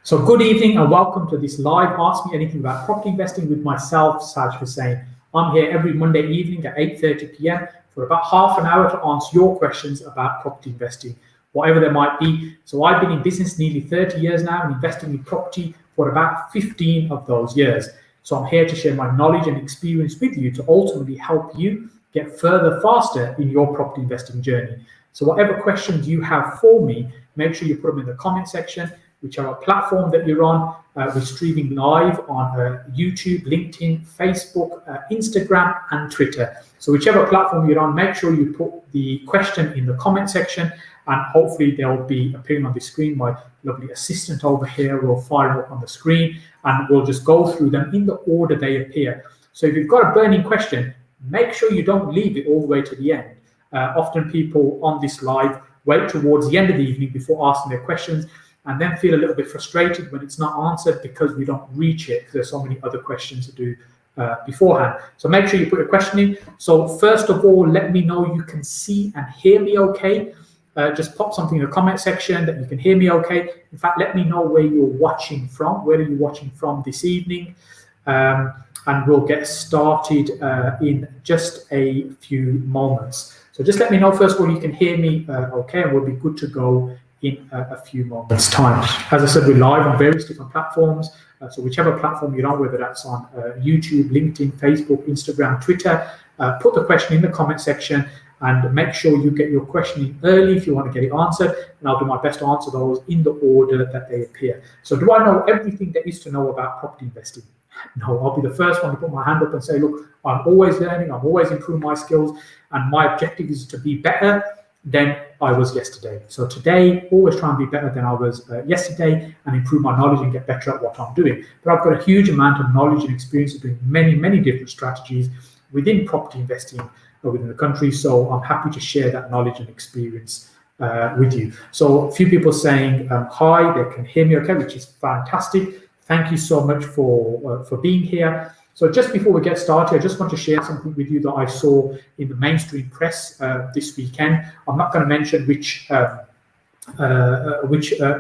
So good evening and welcome to this live Ask Me Anything About Property Investing with myself, Saj Hussain. I'm here every Monday evening at 8:30 p.m. for about half an hour to answer your questions about property investing, whatever there might be. So I've been in business nearly 30 years now and investing in property for about 15 of those years. So I'm here to share my knowledge and experience with you to ultimately help you get further faster in your property investing journey. So whatever questions you have for me, make sure you put them in the comment section. Whichever platform that you're on, we're streaming live on YouTube, LinkedIn, Facebook, Instagram, and Twitter. So whichever platform you're on, make sure you put the question in the comment section, and hopefully they'll be appearing on the screen. My lovely assistant over here will fire them up on the screen, and we'll just go through them in the order they appear. So if you've got a burning question, make sure you don't leave it all the way to the end. Often people on this live wait towards the end of the evening before asking their questions, and then feel a little bit frustrated when it's not answered because we don't reach it because there's so many other questions to do beforehand. So make sure you put a question in. So first of all, let me know you can see and hear me okay. Just pop something in the comment section that you can hear me okay. In fact, let me know where you're watching from. Where are you watching from this evening? And we'll get started in just a few moments. So just let me know first of all you can hear me okay, and we'll be good to go in a few moments time. As I said, we're live on various different platforms. So whichever platform you're on, whether that's on YouTube, LinkedIn, Facebook, Instagram, Twitter, put the question in the comment section and make sure you get your question in early if you want to get it answered. And I'll do my best to answer those in the order that they appear. So do I know everything there is to know about property investing? No, I'll be the first one to put my hand up and say, look, I'm always learning, I'm always improving my skills, and my objective is to be better than I was yesterday. So today, always try and be better than I was yesterday and improve my knowledge and get better at what I'm doing. But I've got a huge amount of knowledge and experience of doing many, many different strategies within property investing within the country. So I'm happy to share that knowledge and experience with you. So a few people saying hi, they can hear me okay, which is fantastic. Thank you so much for being here. So just before we get started, I just want to share something with you that I saw in the mainstream press this weekend. I'm not going to mention which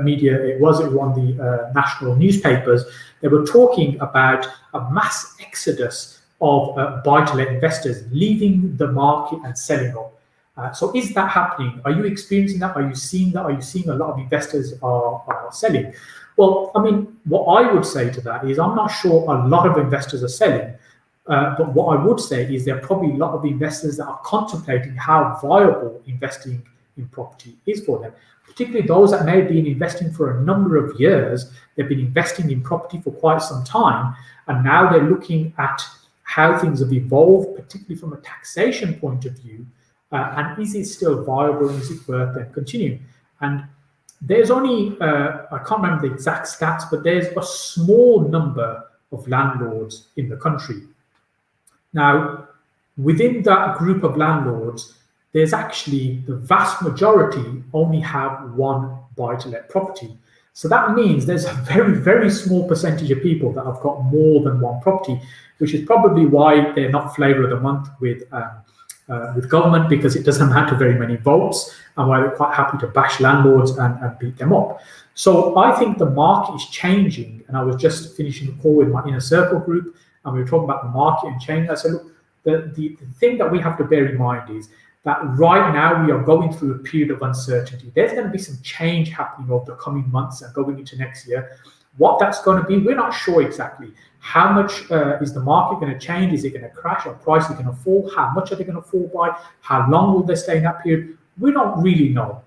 media it was. It was on the national newspapers. They were talking about a mass exodus of buy-to-let investors leaving the market and selling up. So is that happening? Are you experiencing that? Are you seeing that? Are you seeing a lot of investors are selling? Well, I mean, what I would say to that is I'm not sure a lot of investors are selling, but what I would say is there are probably a lot of investors that are contemplating how viable investing in property is for them, particularly those that may have been investing for a number of years. They've been investing in property for quite some time, and now they're looking at how things have evolved, particularly from a taxation point of view, and is it still viable and is it worth them continuing? And there's only, I can't remember the exact stats, but there's a small number of landlords in the country. Now, within that group of landlords, there's actually the vast majority only have one buy-to-let property. So that means there's a very, very small percentage of people that have got more than one property, which is probably why they're not flavour of the month with government, because it doesn't amount to very many votes, and why they're quite happy to bash landlords and beat them up. So I think the market is changing, and I was just finishing a call with my inner circle group, and we were talking about the market and change. I said, look, the thing that we have to bear in mind is that right now we are going through a period of uncertainty. There's going to be some change happening over the coming months and going into next year. What that's going to be, we're not sure exactly. How much is the market going to change? Is it going to crash? Are prices going to fall? How much are they going to fall by? How long will they stay in that period? We don't really know.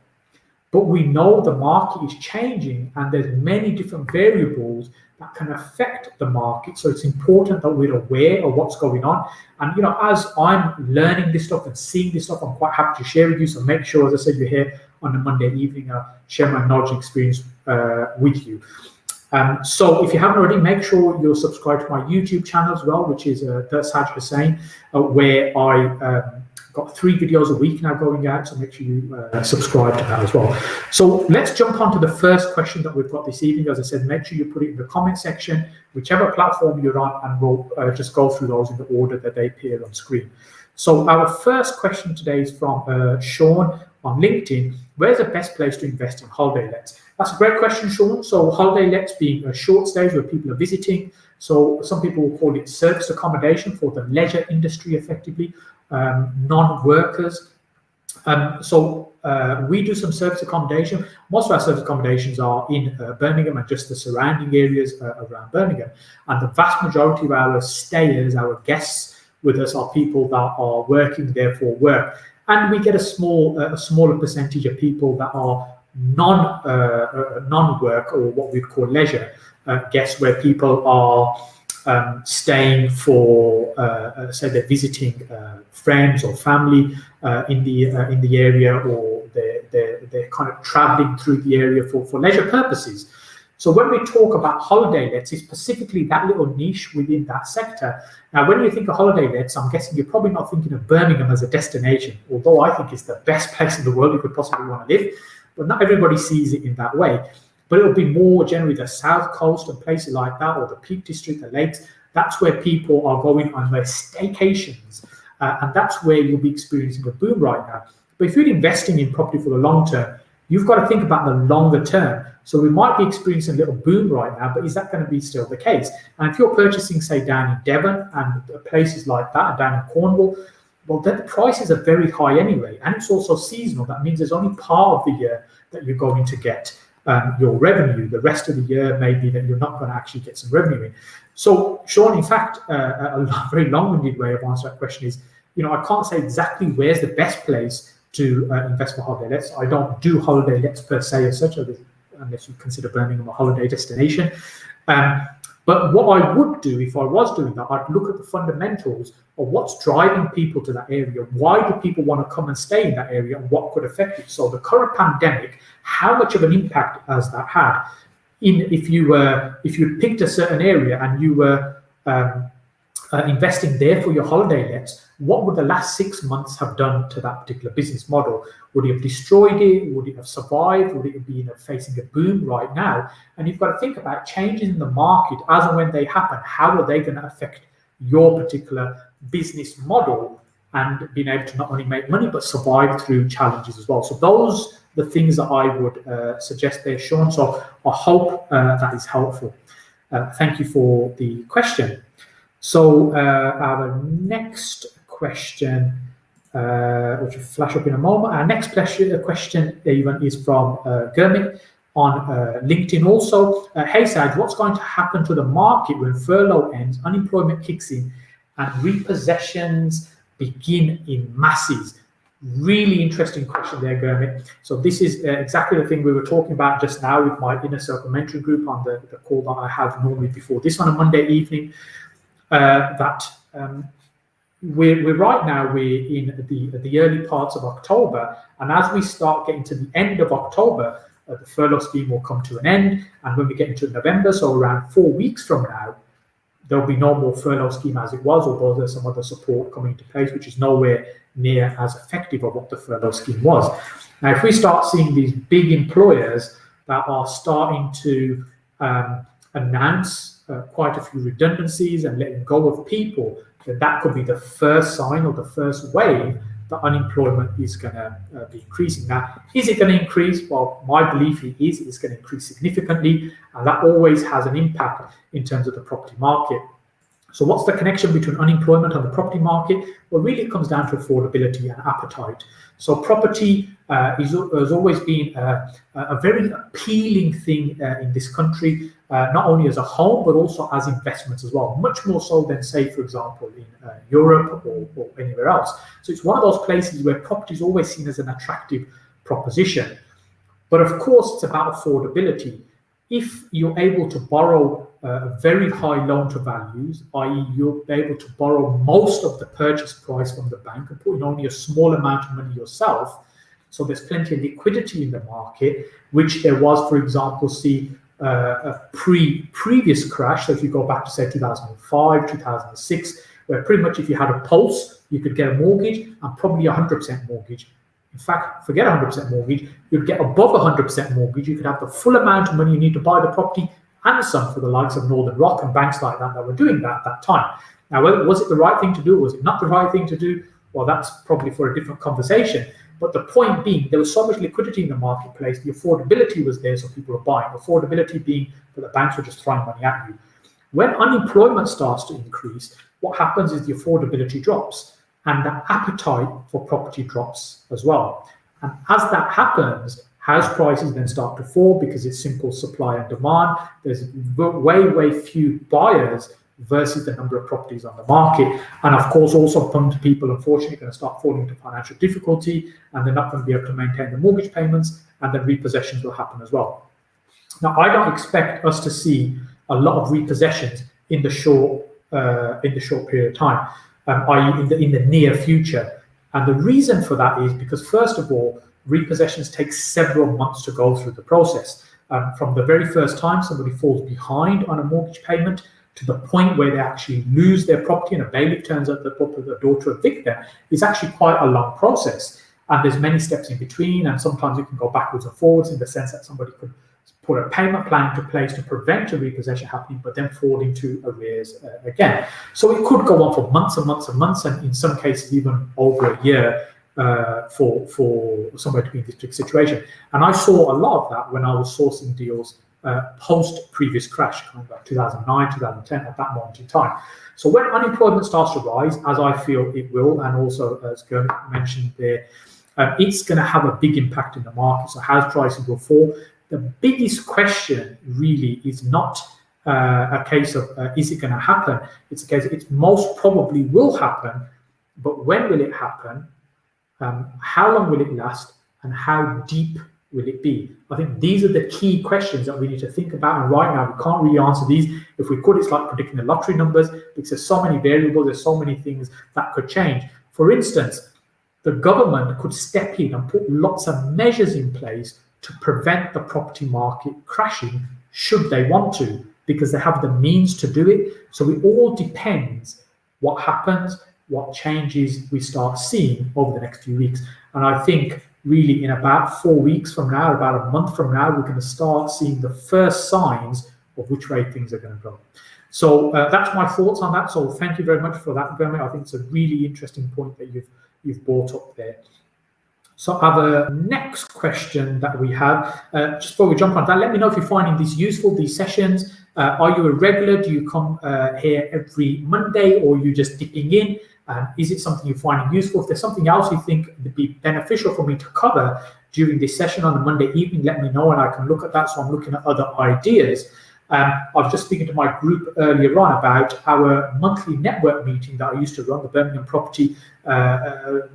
But we know the market is changing, and there's many different variables that can affect the market. So it's important that we're aware of what's going on. And, you know, as I'm learning this stuff and seeing this stuff, I'm quite happy to share with you. So make sure, as I said, you're here on a Monday evening, share my knowledge and experience with you. So if you haven't already, make sure you're subscribed to my YouTube channel as well, which is Saj Hussain, where I got 3 videos a week now going out. So make sure you subscribe to that as well. So let's jump on to the first question that we've got this evening. As I said, make sure you put it in the comment section, whichever platform you're on, and we'll just go through those in the order that they appear on screen. So our first question today is from Sean. on LinkedIn, where's the best place to invest in holiday lets? That's a great question, Sean. So holiday lets being a short stays where people are visiting. So some people will call it service accommodation for the leisure industry, effectively, non-workers. We do some service accommodation. Most of our service accommodations are in Birmingham and just the surrounding areas around Birmingham. And the vast majority of our stayers, our guests with us, are people that are working there for work. And we get a smaller percentage of people that are non-work or what we'd call leisure guests, where people are staying for, say, they're visiting friends or family in the area, or they're kind of traveling through the area for leisure purposes. So when we talk about holiday lets, it's specifically that little niche within that sector. Now, when you think of holiday lets, I'm guessing you're probably not thinking of Birmingham as a destination, although I think it's the best place in the world you could possibly want to live. But not everybody sees it in that way. But it'll be more generally the South Coast and places like that, or the Peak District, the lakes. That's where people are going on their staycations. And that's where you'll be experiencing a boom right now. But if you're investing in property for the long term, you've got to think about the longer term. So we might be experiencing a little boom right now, but is that going to be still the case? And if you're purchasing, say, down in Devon and places like that, down in Cornwall, well, then the prices are very high anyway. And it's also seasonal. That means there's only part of the year that you're going to get your revenue. The rest of the year may be that you're not going to actually get some revenue in. So, Sean, in fact, a very long-winded way of answering that question is, I can't say exactly where's the best place to invest for holiday lets. I don't do holiday lets per se as such, unless you consider Birmingham a holiday destination. But what I would do if I was doing that, I'd look at the fundamentals of what's driving people to that area. Why do people want to come and stay in that area, and what could affect it? So the current pandemic, how much of an impact has that had? If you picked a certain area and you were investing there for your holiday lets, what would the last 6 months have done to that particular business model? Would it have destroyed it? Would it have survived? Would it be facing a boom right now? And you've got to think about changes in the market as and when they happen. How are they going to affect your particular business model, and being able to not only make money but survive through challenges as well? So those are the things that I would suggest there, Sean. So I hope that is helpful. Thank you for the question. So our next question, which will flash up in a moment. Our next question even is from Gurmit on LinkedIn also. Hey Saj, what's going to happen to the market when furlough ends, unemployment kicks in, and repossessions begin in masses? Really interesting question there, Gurmit. So this is exactly the thing we were talking about just now with my Inner Circle Mentoring Group on the call that I have normally before this on a Monday evening. We're right now, we're in the early parts of October, and as we start getting to the end of October, the furlough scheme will come to an end, and when we get into November, so around 4 weeks from now, there'll be no more furlough scheme as it was, although there's some other support coming into place, which is nowhere near as effective of what the furlough scheme was. Now, if we start seeing these big employers that are starting to announce quite a few redundancies and letting go of people, then that could be the first sign or the first wave that unemployment is going to be increasing. Now, is it going to increase? Well, my belief is it's going to increase significantly, and that always has an impact in terms of the property market. So what's the connection between unemployment and the property market? Well, really it comes down to affordability and appetite. So property has always been a very appealing thing in this country, not only as a home, but also as investments as well, much more so than, say, for example, in Europe or anywhere else. So it's one of those places where property is always seen as an attractive proposition. But of course, it's about affordability. If you're able to borrow very high loan to values, i.e. you'll be able to borrow most of the purchase price from the bank and put in only a small amount of money yourself, so there's plenty of liquidity in the market, which there was, for example, a previous crash. So if you go back to, say, 2005, 2006, where pretty much if you had a pulse, you could get a mortgage, and probably 100% mortgage. In fact, forget 100% mortgage, you'd get above 100% mortgage. You could have the full amount of money you need to buy the property and some, for the likes of Northern Rock and banks like that were doing that at that time. Now, was it the right thing to do? Was it not the right thing to do? Well, that's probably for a different conversation. But the point being, there was so much liquidity in the marketplace, the affordability was there, so people were buying. Affordability being that the banks were just throwing money at you. When unemployment starts to increase, what happens is the affordability drops and the appetite for property drops as well. And as that happens, house prices then start to fall because it's simple supply and demand. There's way few buyers versus the number of properties on the market. And of course, also some people, unfortunately, are going to start falling into financial difficulty and they're not going to be able to maintain the mortgage payments, and then repossessions will happen as well. Now, I don't expect us to see a lot of repossessions in the short period of time, i.e. in the near future. And the reason for that is because, first of all, repossessions take several months to go through the process. From the very first time somebody falls behind on a mortgage payment to the point where they actually lose their property and a bailiff turns up the door to evict them is actually quite a long process. And there's many steps in between, and sometimes it can go backwards and forwards in the sense that somebody could put a payment plan into place to prevent a repossession happening, but then fall into arrears again. So it could go on for months and months and months, and in some cases even over a year for somebody to be in this particular situation. And I saw a lot of that when I was sourcing deals post previous crash, kind of like 2009, 2010, at that moment in time. So when unemployment starts to rise, as I feel it will, and also as Gernot mentioned there, it's going to have a big impact in the market. So house prices will fall. The biggest question really is not a case of is it going to happen? It's a case of it most probably will happen, but when will it happen? How long will it last? And how deep will it be? I think these are the key questions that we need to think about. And right now, we can't really answer these. If we could, it's like predicting the lottery numbers, because there's so many variables, there's so many things that could change. For instance, the government could step in and put lots of measures in place to prevent the property market crashing should they want to, because they have the means to do it. So it all depends what happens, what changes we start seeing over the next few weeks. And I think really in about 4 weeks from now, about a month from now, we're going to start seeing the first signs of which way things are going to go. So that's my thoughts on that. So thank you very much for that, Gernot. I think it's a really interesting point that you've brought up there. So our next question that we have, just before we jump on that, let me know if you're finding these useful, these sessions. Are you a regular? Do you come here every Monday, or are you just dipping in? Is it something you're finding useful? If there's something else you think would be beneficial for me to cover during this session on a Monday evening, let me know and I can look at that. So I'm looking at other ideas. I was just speaking to my group earlier on about our monthly network meeting that I used to run, the Birmingham property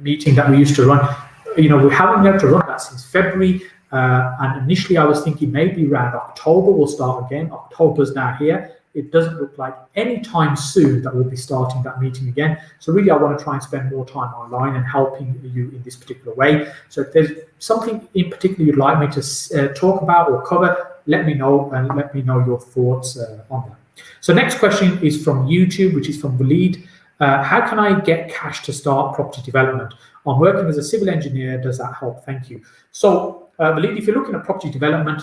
meeting that we used to run. You know, we haven't been able to run that since February. And initially I was thinking maybe around October we'll start again. October's now here. It doesn't look like any time soon that we'll be starting that meeting again. So really I want to try and spend more time online and helping you in this particular way. So if there's something in particular you'd like me to talk about or cover, let me know and let me know your thoughts on that. So next question is from YouTube, which is from Walid. How can I get cash to start property development? I'm working as a civil engineer. Does that help? Thank you. So Walid, if you're looking at property development,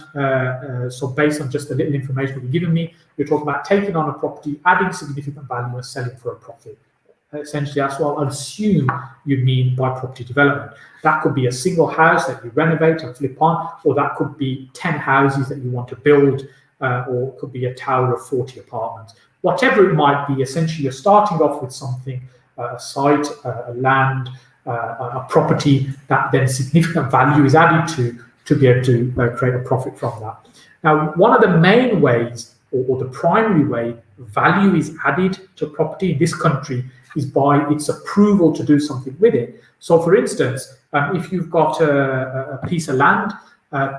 so based on just the little information you've given me, you're talking about taking on a property, adding significant value and selling for a profit. Essentially, that's what I assume you mean by property development. That could be a single house that you renovate and flip on, or that could be 10 houses that you want to build, or it could be a tower of 40 apartments. Whatever it might be, essentially, you're starting off with something, a site, a land, a property that then significant value is added to be able to create a profit from that. Now, one of the main ways, or the primary way, value is added to property in this country is by its approval to do something with it. So, for instance, if you've got a piece of land,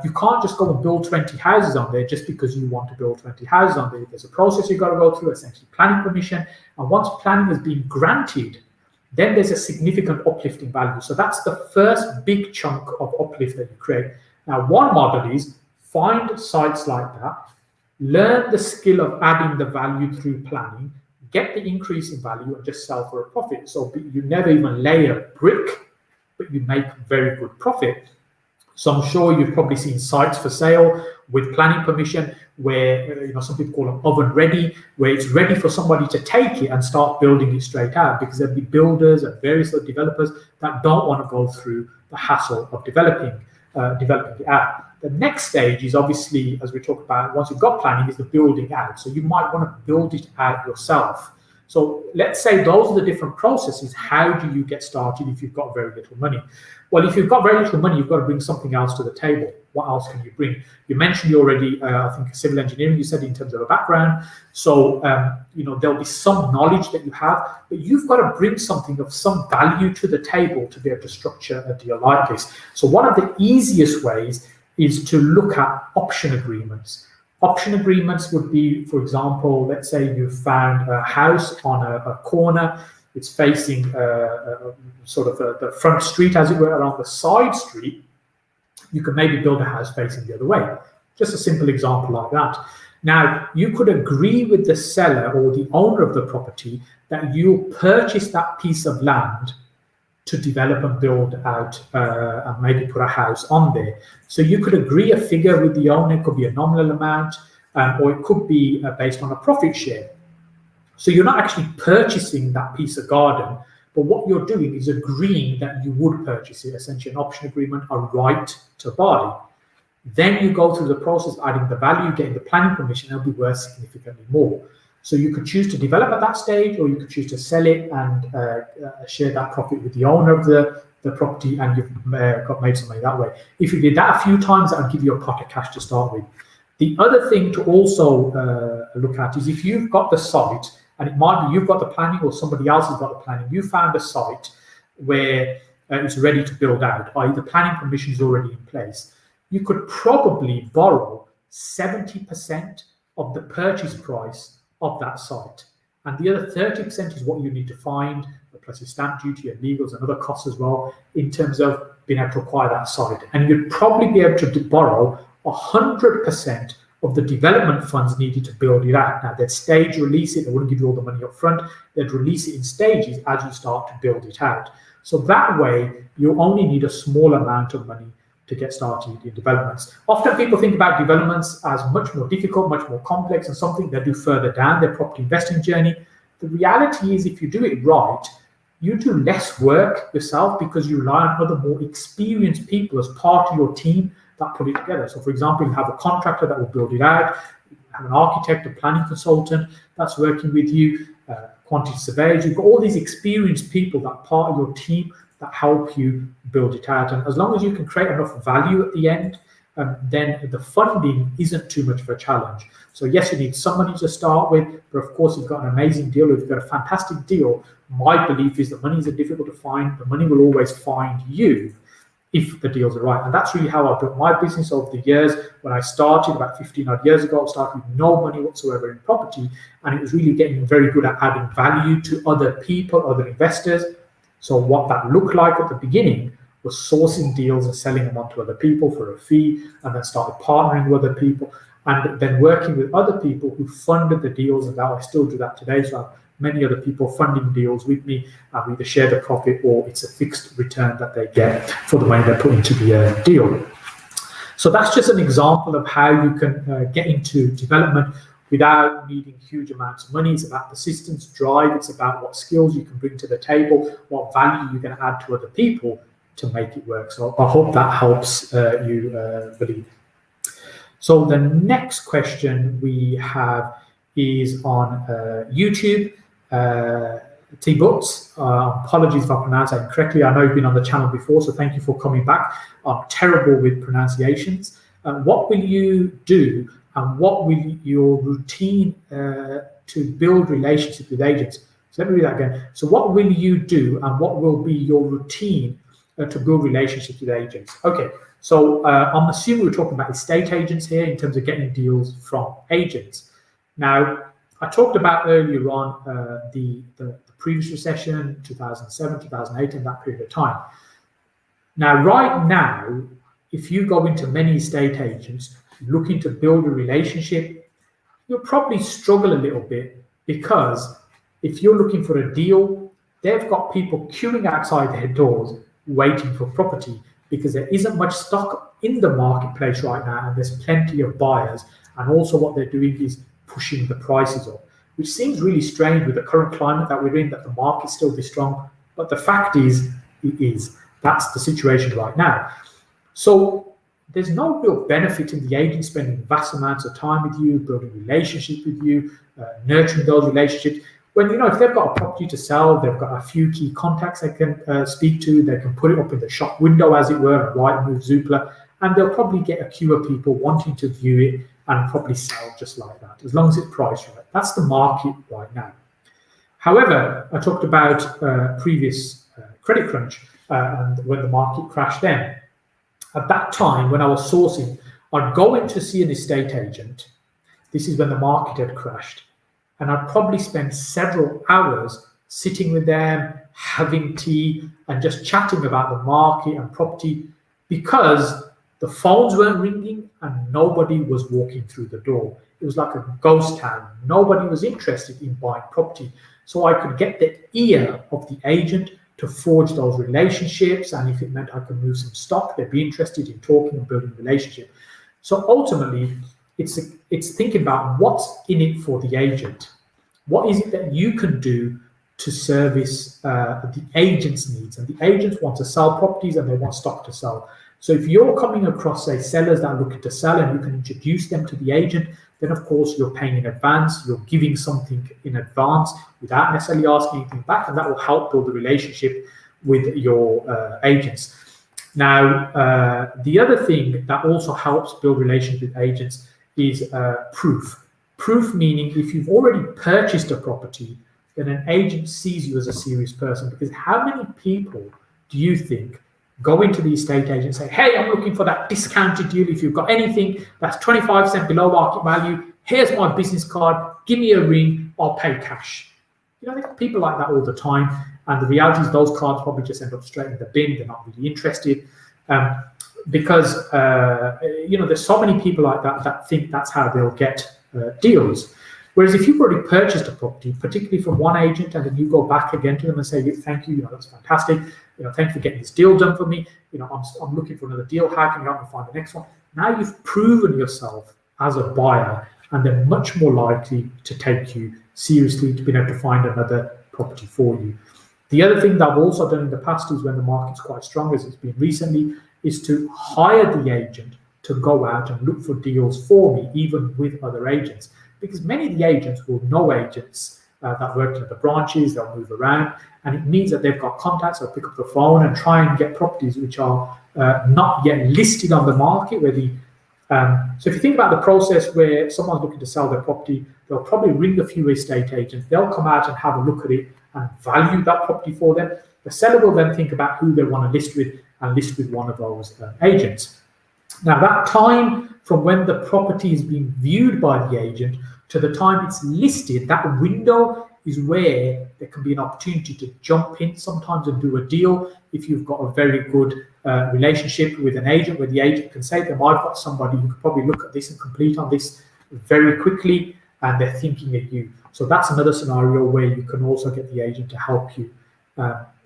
you can't just go and build 20 houses on there just because you want to build 20 houses on there. There's a process you've got to go through, essentially planning permission. And once planning has been granted, then there's a significant uplifting value. So that's the first big chunk of uplift that you create. Now, one model is find sites like that, learn the skill of adding the value through planning, get the increase in value and just sell for a profit. So you never even lay a brick, but you make very good profit. So I'm sure you've probably seen sites for sale with planning permission, where some people call them oven ready, where it's ready for somebody to take it and start building it straight out, because there'll be builders and various other developers that don't want to go through the hassle of developing it out. The next stage is obviously, as we talked about, once you've got planning, is the building out. So you might want to build it out yourself. So let's say those are the different processes. How do you get started if you've got very little money? Well, if you've got very little money, you've got to bring something else to the table. What else can you bring? You mentioned already, I think civil engineering, you said, in terms of a background. So, there'll be some knowledge that you have, but you've got to bring something of some value to the table to be able to structure a deal like this. So one of the easiest ways is to look at option agreements. Option agreements would be, for example, let's say you found a house on a corner. It's facing the front street, as it were, on the side street. You could maybe build a house facing the other way. Just a simple example like that. Now, you could agree with the seller or the owner of the property that you'll purchase that piece of land to develop and build out and maybe put a house on there. So you could agree a figure with the owner. It could be a nominal amount, or it could be based on a profit share. So you're not actually purchasing that piece of garden, but what you're doing is agreeing that you would purchase it, essentially an option agreement, a right to buy. Then you go through the process of adding the value, getting the planning permission, it'll be worth significantly more. So you could choose to develop at that stage, or you could choose to sell it and share that profit with the owner of the property, and you've made some money that way. If you did that a few times, that would give you a pot of cash to start with. The other thing to also look at is if you've got the site, and it might be you've got the planning or somebody else has got the planning, you found a site where it's ready to build out, i.e. the planning permission is already in place, you could probably borrow 70% of the purchase price of that site. And the other 30% is what you need to find, plus your stamp duty and legals and other costs as well, in terms of being able to acquire that site. And you'd probably be able to borrow 100% of the development funds needed to build it out. Now, they'd stage release it. They wouldn't give you all the money up front. They'd release it in stages as you start to build it out. So that way, you only need a small amount of money to get started in developments. Often people think about developments as much more difficult, much more complex, and something they do further down their property investing journey. The reality is, if you do it right, you do less work yourself because you rely on other more experienced people as part of your team that put it together. So for example, you have a contractor that will build it out, you have an architect, a planning consultant that's working with you, quantity surveyors. You've got all these experienced people that are part of your team that help you build it out. And as long as you can create enough value at the end, then the funding isn't too much of a challenge. So yes, you need some money to start with, but of course, you've got an amazing deal. If you've got a fantastic deal, my belief is that monies are difficult to find. The money will always find you if the deals are right. And that's really how I built my business over the years. When I started about 15 odd years ago, I started with no money whatsoever in property. And it was really getting very good at adding value to other people, other investors. So what that looked like at the beginning was sourcing deals and selling them on to other people for a fee, and then started partnering with other people, and then working with other people who funded the deals. And now I still do that today. So I have many other people funding deals with me, and we either share the profit or it's a fixed return that they get for the money they put into the deal. So that's just an example of how you can get into development without needing huge amounts of money. It's about persistence, drive. It's about what skills you can bring to the table, what value you're going to add to other people to make it work. So I hope that helps you believe. So the next question we have is on YouTube. T Butts, apologies if I pronounce that incorrectly. I know you've been on the channel before, so thank you for coming back. I'm terrible with pronunciations. What will you do, and what will your routine to build relationships with agents? So let me read that again. So what will you do, and what will be your routine to build relationships with agents? Okay, so I'm assuming we're talking about estate agents here in terms of getting deals from agents. Now, I talked about earlier on the previous recession, 2007, 2008, and that period of time. Now, right now, if you go into many estate agents looking to build a relationship, you'll probably struggle a little bit, because if you're looking for a deal, they've got people queuing outside their doors waiting for property. because there isn't much stock in the marketplace right now, and there's plenty of buyers. And also what they're doing is pushing the prices up, which seems really strange with the current climate that we're in, that the market's still this strong. But the fact is, it is. That's the situation right now. So there's no real benefit in the agent spending vast amounts of time with you, building relationships with you, nurturing those relationships. When, if they've got a property to sell, they've got a few key contacts they can speak to, they can put it up in the shop window, as it were, on Rightmove, Zoopla, and they'll probably get a queue of people wanting to view it and probably sell just like that, as long as it's priced right. That's the market right now. However, I talked about previous credit crunch and when the market crashed then. At that time, when I was sourcing, I'd go in to see an estate agent. This is when the market had crashed. And I'd probably spend several hours sitting with them, having tea, and just chatting about the market and property, because the phones weren't ringing and nobody was walking through the door. It was like a ghost town. Nobody was interested in buying property. So I could get the ear of the agent to forge those relationships, and if it meant I could move some stock, they'd be interested in talking and building a relationship. So ultimately, it's thinking about what's in it for the agent. What is it that you can do to service the agent's needs? And the agents want to sell properties and they want stock to sell. So if you're coming across, say, sellers that are looking to sell and you can introduce them to the agent, then of course you're paying in advance, you're giving something in advance without necessarily asking anything back, and that will help build the relationship with your agents. Now, the other thing that also helps build relations with agents is proof. Proof meaning if you've already purchased a property, then an agent sees you as a serious person, because how many people do you think go into the estate agent and say, hey, I'm looking for that discounted deal. If you've got anything that's 25% below market value, here's my business card, give me a ring, I'll pay cash. They got people like that all the time. And the reality is those cards probably just end up straight in the bin. They're not really interested. Because, there's so many people like that think that's how they'll get deals. Whereas if you've already purchased a property, particularly from one agent, and then you go back again to them and say, thank you, that's fantastic. Thanks for getting this deal done for me. I'm looking for another deal. How can you help me find the next one? Now you've proven yourself as a buyer, and they're much more likely to take you seriously, to be able to find another property for you. The other thing that I've also done in the past is, when the market's quite strong, as it's been recently, is to hire the agent to go out and look for deals for me, even with other agents. Because many of the agents will know agents that work at the branches, they'll move around, and it means that they've got contacts. They'll pick up the phone and try and get properties which are not yet listed on the market. So if you think about the process where someone's looking to sell their property, they'll probably ring a few estate agents. They'll come out and have a look at it and value that property for them. The seller will then think about who they want to list with and list with one of those agents. Now, that time from when the property is being viewed by the agent to the time it's listed, that window is where there can be an opportunity to jump in sometimes and do a deal. If you've got a very good relationship with an agent, where the agent can say to them, I've got somebody who could probably look at this and complete on this very quickly, and they're thinking of you. So that's another scenario where you can also get the agent to help you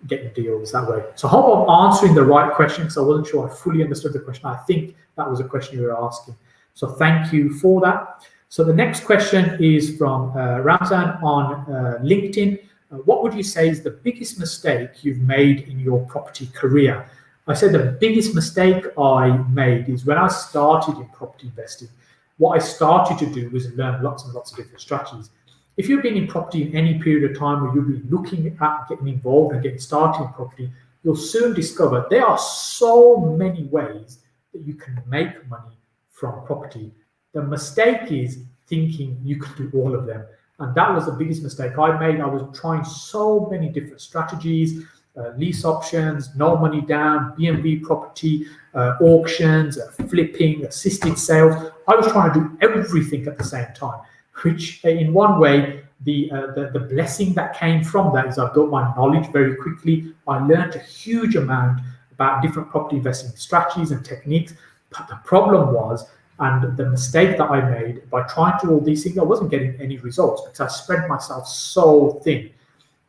get your deals that way. So I hope I'm answering the right question, because I wasn't sure I fully understood the question. I think that was a question you were asking. So thank you for that. So the next question is from Ramzan on LinkedIn. What would you say is the biggest mistake you've made in your property career? I said the biggest mistake I made is when I started in property investing. What I started to do was learn lots and lots of different strategies. If you've been in property in any period of time where you've been looking at getting involved and getting started in property, you'll soon discover there are so many ways that you can make money from property. The mistake is thinking you could do all of them. And that was the biggest mistake I made. I was trying so many different strategies, lease options, no money down, B&B property, auctions, flipping, assisted sales. I was trying to do everything at the same time, which in one way, the blessing that came from that is I built my knowledge very quickly. I learned a huge amount about different property investing strategies and techniques. But the problem was, and the mistake that I made by trying to do all these things, I wasn't getting any results because I spread myself so thin.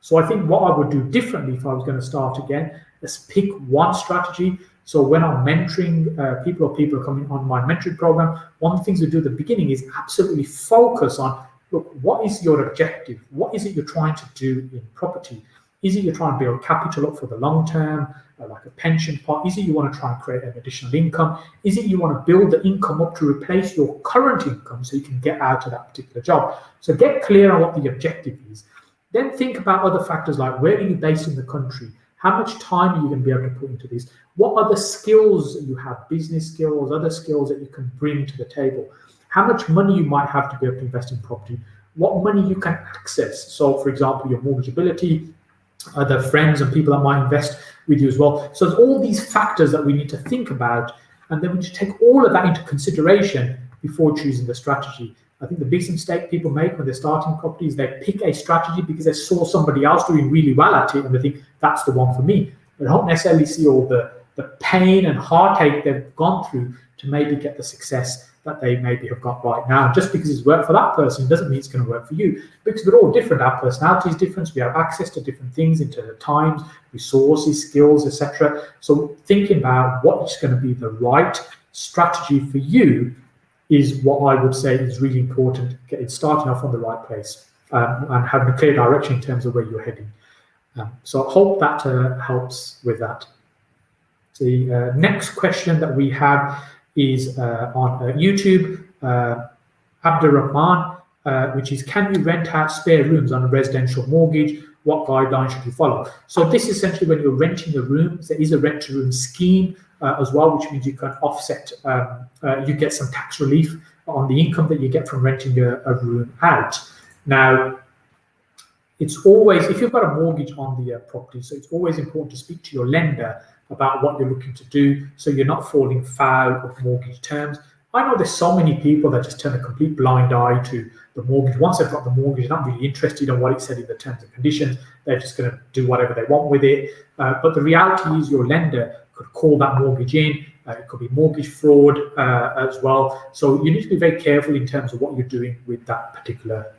So I think what I would do differently if I was going to start again is pick one strategy, So when I'm mentoring people or people are coming on my mentoring program, one of the things we do at the beginning is absolutely focus on, look, what is your objective? What is it you're trying to do in property? Is it you're trying to build capital up for the long term, like a pension pot? Is it you want to try and create an additional income? Is it you want to build the income up to replace your current income so you can get out of that particular job? So get clear on what the objective is. Then think about other factors like where are you based in the country? How much time are you going to be able to put into this? What other skills you have, business skills, other skills that you can bring to the table? How much money you might have to be able to invest in property? What money you can access? So, for example, your mortgageability, other friends and people that might invest with you as well. So there's all these factors that we need to think about, and then we need to take all of that into consideration before choosing the strategy. I think the biggest mistake people make when they're starting property is they pick a strategy because they saw somebody else doing really well at it and they think that's the one for me. They don't necessarily see all the pain and heartache they've gone through to maybe get the success that they maybe have got right now. Just because it's worked for that person doesn't mean it's going to work for you, because we're all different. Our personality is different. We have access to different things in terms of times, resources, skills, etc. So thinking about what's going to be the right strategy for you is what I would say is really important. Getting starting off on the right place and having a clear direction in terms of where you're heading. So I hope that helps with that. The next question that we have is on YouTube, Abdurrahman, which is, can you rent out spare rooms on a residential mortgage? What guidelines should you follow? So this is essentially when you're renting a room. There is a rent-to-room scheme as well, which means you can offset, you get some tax relief on the income that you get from renting a room out. Now, it's always, if you've got a mortgage on the property, so it's always important to speak to your lender about what you're looking to do so you're not falling foul of mortgage terms. I know there's so many people that just turn a complete blind eye to the mortgage. Once they've got the mortgage, they're not really interested in what it said in the terms and conditions. They're just going to do whatever they want with it. But the reality is your lender could call that mortgage in. It could be mortgage fraud as well. So you need to be very careful in terms of what you're doing with that particular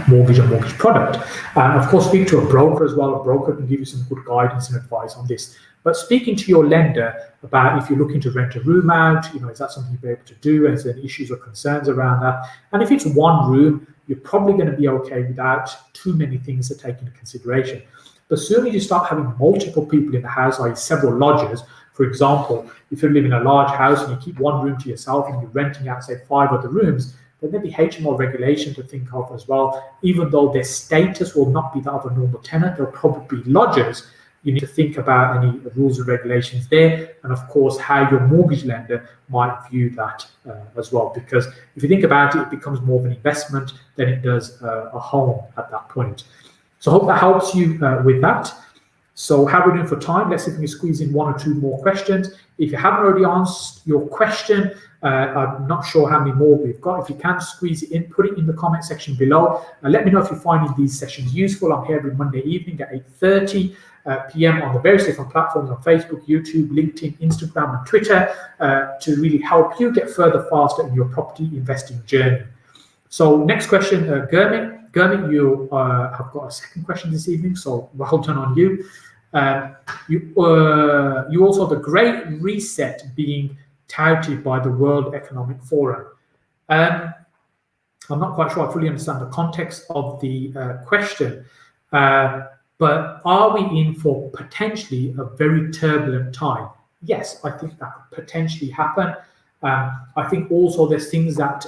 mortgage or mortgage product. And of course, speak to a broker as well. A broker can give you some good guidance and advice on this. But speaking to your lender about if you're looking to rent a room out, is that something you'll be able to do? And is there any issues or concerns around that? And if it's one room, you're probably going to be okay without too many things to take into consideration. But as soon as you start having multiple people in the house, like several lodgers, for example, if you live in a large house and you keep one room to yourself and you're renting out, say, 5 other rooms, then there'll be HMO regulation to think of as well. Even though their status will not be that of a normal tenant, they'll probably be lodgers. You need to think about any rules and regulations there, and of course how your mortgage lender might view that as well. Because if you think about it, it becomes more of an investment than it does a home at that point. So I hope that helps you with that. So how are we doing for time? Let's see if we can squeeze in 1 or 2 more questions. If you haven't already answered your question, I'm not sure how many more we've got. If you can squeeze it in, put it in the comment section below. Let me know if you're finding these sessions useful. I'm here every Monday evening at 8:30 p.m. on the various different platforms on Facebook, YouTube, LinkedIn, Instagram, and Twitter to really help you get further faster in your property investing journey. So next question, Gurmit. Gurmit, you have got a second question this evening, so well done on you. You also the Great Reset being touted by the World Economic Forum. I'm not quite sure I fully understand the context of the question, but are we in for potentially a very turbulent time? Yes, I think that could potentially happen. I think also there's things that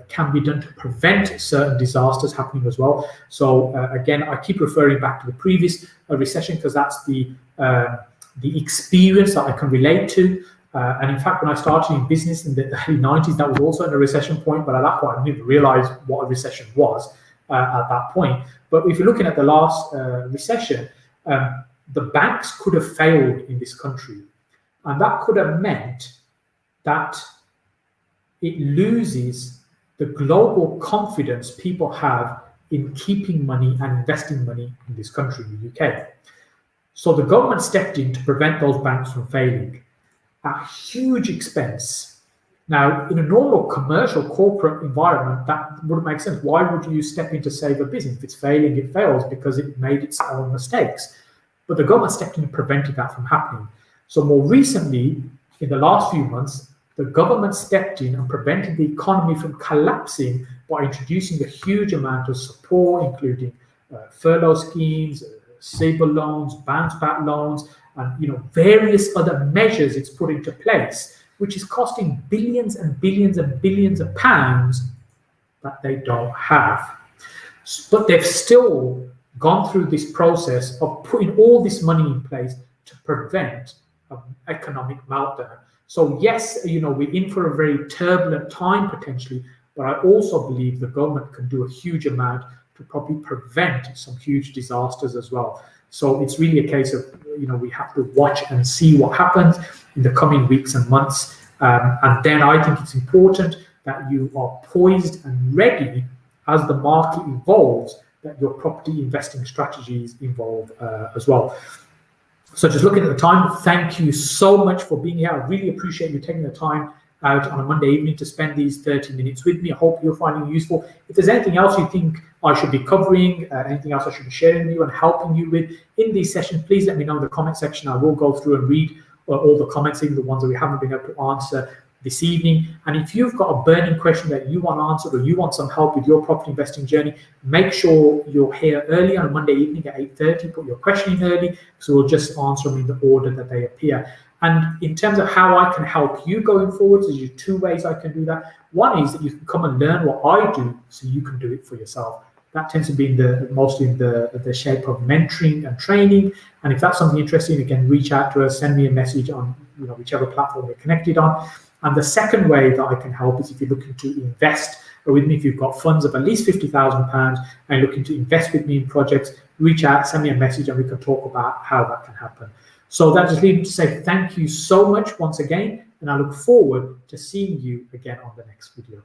can be done to prevent certain disasters happening as well. So again, I keep referring back to the previous recession because that's the experience that I can relate to. And in fact, when I started in business in the early 90s, that was also in a recession point. But at that point, I didn't realize what a recession was at that point. But if you're looking at the last recession, the banks could have failed in this country. And that could have meant that it loses the global confidence people have in keeping money and investing money in this country, the UK. So the government stepped in to prevent those banks from failing at huge expense. Now, in a normal commercial corporate environment, that wouldn't make sense. Why would you step in to save a business? If it's failing, it fails because it made its own mistakes. But the government stepped in and prevented that from happening. So more recently, in the last few months, the government stepped in and prevented the economy from collapsing by introducing a huge amount of support, including furlough schemes, stable loans, bounce back loans, and various other measures it's put into place, which is costing billions and billions and billions of pounds that they don't have. But they've still gone through this process of putting all this money in place to prevent an economic meltdown. So yes, we're in for a very turbulent time potentially, but I also believe the government can do a huge amount to probably prevent some huge disasters as well. So it's really a case of, we have to watch and see what happens in the coming weeks and months. And then I think it's important that you are poised and ready as the market evolves, that your property investing strategies evolve as well. So just looking at the time, thank you so much for being here. I really appreciate you taking the time out on a Monday evening to spend these 30 minutes with me. I hope you're finding it useful. If there's anything else you think I should be covering, anything else I should be sharing with you and helping you with in these sessions, please let me know in the comment section. I will go through and read all the comments, even the ones that we haven't been able to answer this evening. And if you've got a burning question that you want answered or you want some help with your property investing journey, make sure you're here early on a Monday evening at 8:30. Put your question in early, so we'll just answer them in the order that they appear. And in terms of how I can help you going forward, there's two ways I can do that. One is that you can come and learn what I do so you can do it for yourself. That tends to be mostly in the shape of mentoring and training. And if that's something interesting, again, reach out to us, send me a message on whichever platform we're connected on. And the second way that I can help is if you're looking to invest with me, if you've got funds of at least £50,000 and looking to invest with me in projects, reach out, send me a message, and we can talk about how that can happen. So that just leaves me to say thank you so much once again, and I look forward to seeing you again on the next video.